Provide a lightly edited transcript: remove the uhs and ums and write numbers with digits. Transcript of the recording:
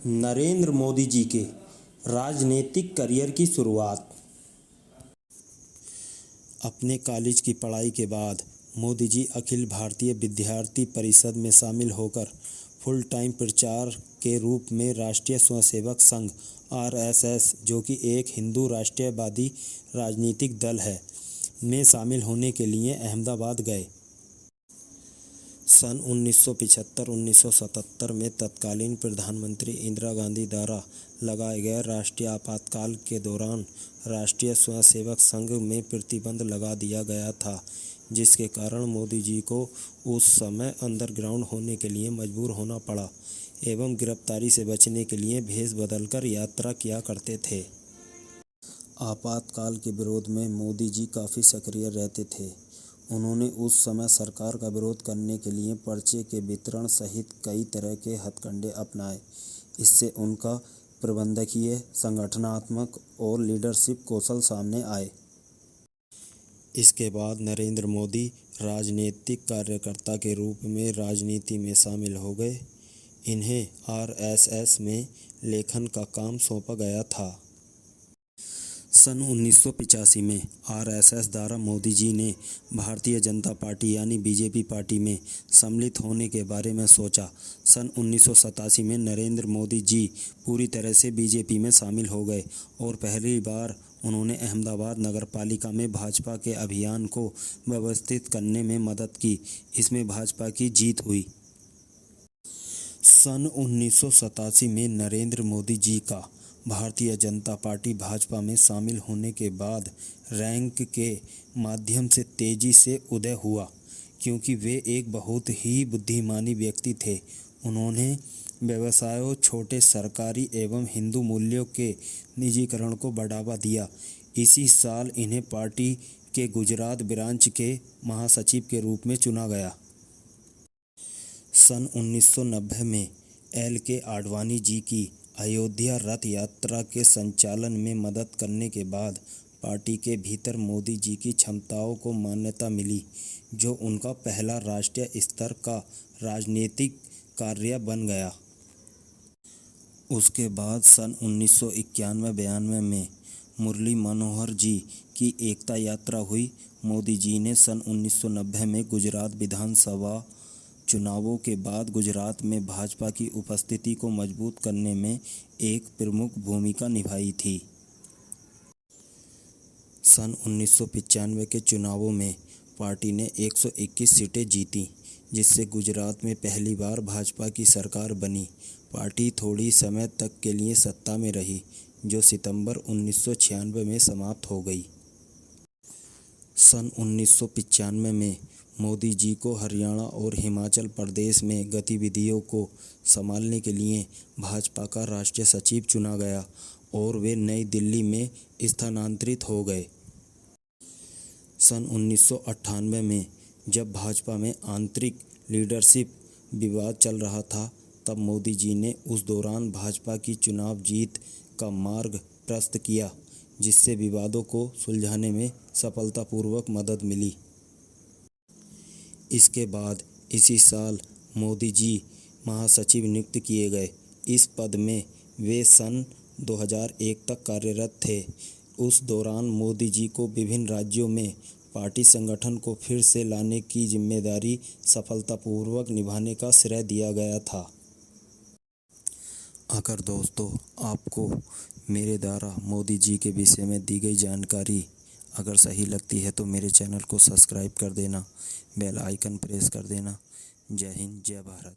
नरेंद्र मोदी जी के राजनीतिक करियर की शुरुआत। अपने कॉलेज की पढ़ाई के बाद मोदी जी अखिल भारतीय विद्यार्थी परिषद में शामिल होकर फुल टाइम प्रचारक के रूप में राष्ट्रीय स्वयंसेवक संघ आरएसएस, जो कि एक हिंदू राष्ट्रीयवादी राजनीतिक दल है, में शामिल होने के लिए अहमदाबाद गए। सन 1975-1977 में तत्कालीन प्रधानमंत्री इंदिरा गांधी द्वारा लगाए गए राष्ट्रीय आपातकाल के दौरान राष्ट्रीय स्वयंसेवक संघ में प्रतिबंध लगा दिया गया था, जिसके कारण मोदी जी को उस समय अंडरग्राउंड होने के लिए मजबूर होना पड़ा एवं गिरफ्तारी से बचने के लिए भेष बदलकर यात्रा किया करते थे। आपातकाल के विरोध में मोदी जी काफ़ी सक्रिय रहते थे। उन्होंने उस समय सरकार का विरोध करने के लिए पर्चे के वितरण सहित कई तरह के हथकंडे अपनाए। इससे उनका प्रबंधकीय, संगठनात्मक और लीडरशिप कौशल सामने आए। इसके बाद नरेंद्र मोदी राजनीतिक कार्यकर्ता के रूप में राजनीति में शामिल हो गए। इन्हें आरएसएस में लेखन का काम सौंपा गया था। सन 1985 में आरएसएस द्वारा मोदी जी ने भारतीय जनता पार्टी यानी बीजेपी पार्टी में सम्मिलित होने के बारे में सोचा। सन 1987 में नरेंद्र मोदी जी पूरी तरह से बीजेपी में शामिल हो गए और पहली बार उन्होंने अहमदाबाद नगरपालिका में भाजपा के अभियान को व्यवस्थित करने में मदद की। इसमें भाजपा की जीत हुई। सन 1987 में नरेंद्र मोदी जी का भारतीय जनता पार्टी भाजपा में शामिल होने के बाद रैंक के माध्यम से तेजी से उदय हुआ, क्योंकि वे एक बहुत ही बुद्धिमानी व्यक्ति थे। उन्होंने व्यवसायों, छोटे सरकारी एवं हिंदू मूल्यों के निजीकरण को बढ़ावा दिया। इसी साल इन्हें पार्टी के गुजरात ब्रांच के महासचिव के रूप में चुना गया। सन 1990 में एल.के. आडवाणी जी की अयोध्या रथ यात्रा के संचालन में मदद करने के बाद पार्टी के भीतर मोदी जी की क्षमताओं को मान्यता मिली, जो उनका पहला राष्ट्रीय स्तर का राजनीतिक कार्य बन गया। उसके बाद सन 1991-92 में मुरली मनोहर जी की एकता यात्रा हुई। मोदी जी ने सन 1990 में गुजरात विधानसभा चुनावों के बाद गुजरात में भाजपा की उपस्थिति को मजबूत करने में एक प्रमुख भूमिका निभाई थी। सन 1995 के चुनावों में पार्टी ने 121 सीटें जीतीं, जिससे गुजरात में पहली बार भाजपा की सरकार बनी। पार्टी थोड़ी समय तक के लिए सत्ता में रही, जो सितंबर 1996 में समाप्त हो गई। सन 1995 में मोदी जी को हरियाणा और हिमाचल प्रदेश में गतिविधियों को संभालने के लिए भाजपा का राष्ट्रीय सचिव चुना गया और वे नई दिल्ली में स्थानांतरित हो गए। सन 1998 में जब भाजपा में आंतरिक लीडरशिप विवाद चल रहा था, तब मोदी जी ने उस दौरान भाजपा की चुनाव जीत का मार्ग प्रशस्त किया, जिससे विवादों को सुलझाने में सफलतापूर्वक मदद मिली। इसके बाद इसी साल मोदी जी महासचिव नियुक्त किए गए। इस पद में वे सन 2001 तक कार्यरत थे। उस दौरान मोदी जी को विभिन्न राज्यों में पार्टी संगठन को फिर से लाने की जिम्मेदारी सफलतापूर्वक निभाने का श्रेय दिया गया था। अगर दोस्तों आपको मेरे द्वारा मोदी जी के विषय में दी गई जानकारी अगर सही लगती है तो मेरे चैनल को सब्सक्राइब कर देना, बेल आइकन प्रेस कर देना। जय हिंद, जय भारत।